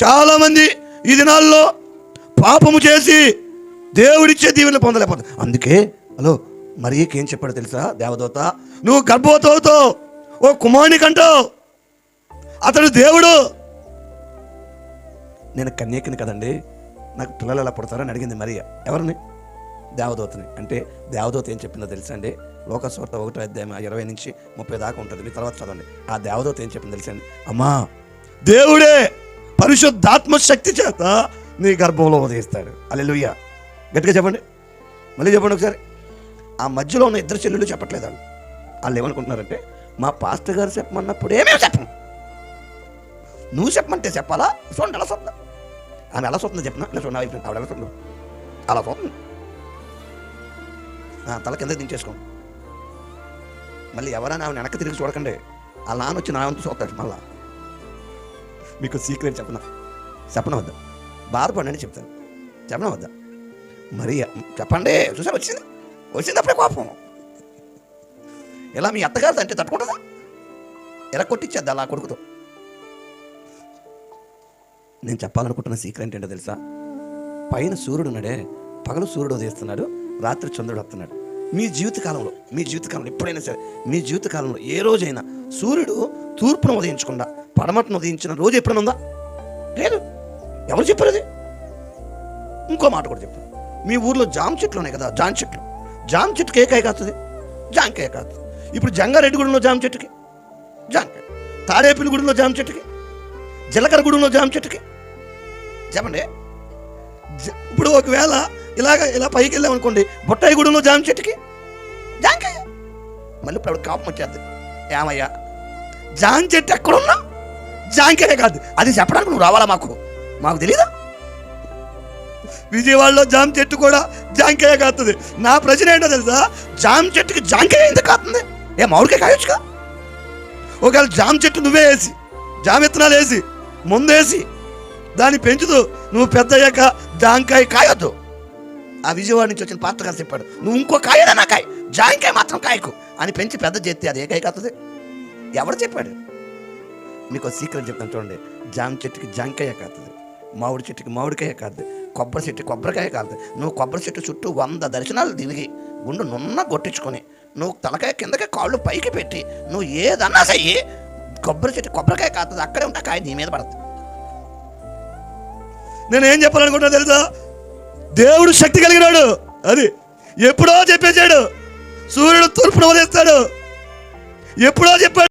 చాలామంది ఈ దినాల్లో పాపము చేసి దేవుడిచ్చే దీవెనలు పొందలేకపోతుంది. అందుకే హలో మరియకి ఏం చెప్పాడు తెలుసా దేవదూత? నువ్వు గర్భవతి అవుతావు, ఓ కుమారుని కంటావు, అతడు దేవుడు. నేను కన్యకని కదండి, నాకు పిల్లలు ఎలా పుడతారని అడిగింది మరియ. ఎవరిని? దేవదూతని. అంటే దేవదూత ఏం చెప్పిందో తెలుసా అండి? లోకస్వార్త 1:20-30 దాకా ఉంటుంది, మీ తర్వాత చదవండి. ఆ దేవదూత ఏం చెప్పిందో తెలుసా అండి? అమ్మా, దేవుడే పరిశుద్ధాత్మ శక్తి చేత నీ గర్భంలో ఉదయిస్తాడు. హల్లెలూయా. గట్టిగా చెప్పండి, మళ్ళీ చెప్పండి ఒకసారి. ఆ మధ్యలో ఉన్న ఇద్దరు చెల్లెళ్ళు చెప్పట్లేదు. వాళ్ళు ఏమనుకుంటున్నారంటే, మా పాస్టర్ గారు చెప్పమన్నప్పుడు ఏమేమి చెప్పను, నువ్వు చెప్పమంటే చెప్పాలా? చూడండి ఎలా చూద్దాం, ఆమె ఎలా చూస్తుందో చెప్పిన ఇలా చూడండి, అయిపోయింది. ఆవిడ ఎలా చూద్దాం, అలా చూస్తుంది. తల కింద దించేసుకోండి. మళ్ళీ ఎవరైనా ఆమె వెనక్కి తిరిగి చూడకండి. ఆ నాన్న వచ్చి నా వంతు చూస్తాడు. మళ్ళా మీకు సీక్రెట్ చెప్పన వద్దా? బాధపడండి చెప్తాను, చెప్పన వద్దా? మరి చెప్పండి. చూసా వచ్చింది అప్పుడే కోపం. ఇలా మీ అత్తగారు అంటే తట్టుకుంటుందా? ఎలా కొట్టించేద్దా అలా కొడుకుతో? నేను చెప్పాలనుకుంటున్న సీక్రెట్ ఏంటో తెలుసా? పైన సూర్యుడు ఉన్నాడే, పగలు సూర్యుడు ఉదయిస్తున్నాడు, రాత్రి చంద్రుడు వస్తున్నాడు. మీ జీవితకాలంలో ఎప్పుడైనా సరే, మీ జీవితకాలంలో ఏ రోజైనా సూర్యుడు తూర్పును ఉదయించకుండా పడమటను ఉదయించిన రోజు ఎప్పుడైనా ఉందా? లేదు. ఎవరు చెప్పారు అది? ఇంకో మాట కూడా చెప్పారు. మీ ఊర్లో జామ చెట్లు ఉన్నాయి కదా, జామ చెట్టుకి ఏ కాయ కాస్తుంది? జాంకాయ కాస్తుంది. ఇప్పుడు జంగారెడ్డిగూడెంలో జామ చెట్టుకి జాంకాయ, తాడేపల్లిగూడెంలో జామ చెట్టుకి, జీలకర్రగూడెంలో జామ చెట్టుకి. చెప్పండి. ఇప్పుడు ఒకవేళ ఇలా పైకి వెళ్ళామనుకోండి, బొట్టాయిగూడెంలో జామ చెట్టుకి జాంకాయ. మళ్ళీ ఇప్పుడు కాపం వచ్చేది, ఏమయ్యా జామ చెట్టు ఎక్కడున్నా జాంకాయ కాదు, అది చెప్పడానికి నువ్వు రావాలా? మాకు తెలీదా? విజయవాడలో జామ చెట్టు కూడా జాంకాయ కాస్తుంది. నా ప్రశ్న ఏంటో తెలుసా? జామ చెట్టుకి జాంకాయ ఎందుకు కాస్తుంది? మామిడికాయ కాయొచ్చుగా. ఒకవేళ జామ చెట్టు నువ్వే వేసి, జామ విత్తనాలు వేసి, ముందేసి దాన్ని పెంచుతూ నువ్వు పెద్ద అయ్యాక జాంకాయ కాయొద్దు. ఆ విజయవాడ నుంచి వచ్చిన పాత్ర గారు చెప్పాడు, నువ్వు ఇంకో కాయదన్నా కాయ, జాంకాయ మాత్రం కాయకు అని పెంచి పెద్ద చేస్తే అది ఏ కాయ కాస్తుంది? ఎవరు చెప్పాడు? మీకు సీక్రెట్ చెప్తాను చూడండి. జామ చెట్టుకి జాంకాయ కాస్తుంది, మామిడి చెట్టుకి మామిడికాయ కాదు, కొబ్బరి చెట్టు కొబ్బరికాయ కాదు. నువ్వు కొబ్బరి చెట్టు చుట్టూ 100 దర్శనాలు తిరిగి గుండు నున్న కొట్టించుకొని నువ్వు తలకాయ కిందకి కాళ్ళు పైకి పెట్టి నువ్వు ఏదన్నా సయ్యి, కొబ్బరి చెట్టు కొబ్బరికాయ కాదు, అక్కడే ఉంటా కాయ నీ మీద పడుతుంది. నేనేం చెప్పాలనుకుంటున్నా తెలుసా? దేవుడు శక్తి కలిగినాడు. అది ఎప్పుడో చెప్పేశాడు, సూర్యుడు తూర్పును ఉదయిస్తాడు, ఎప్పుడో చెప్పాడు.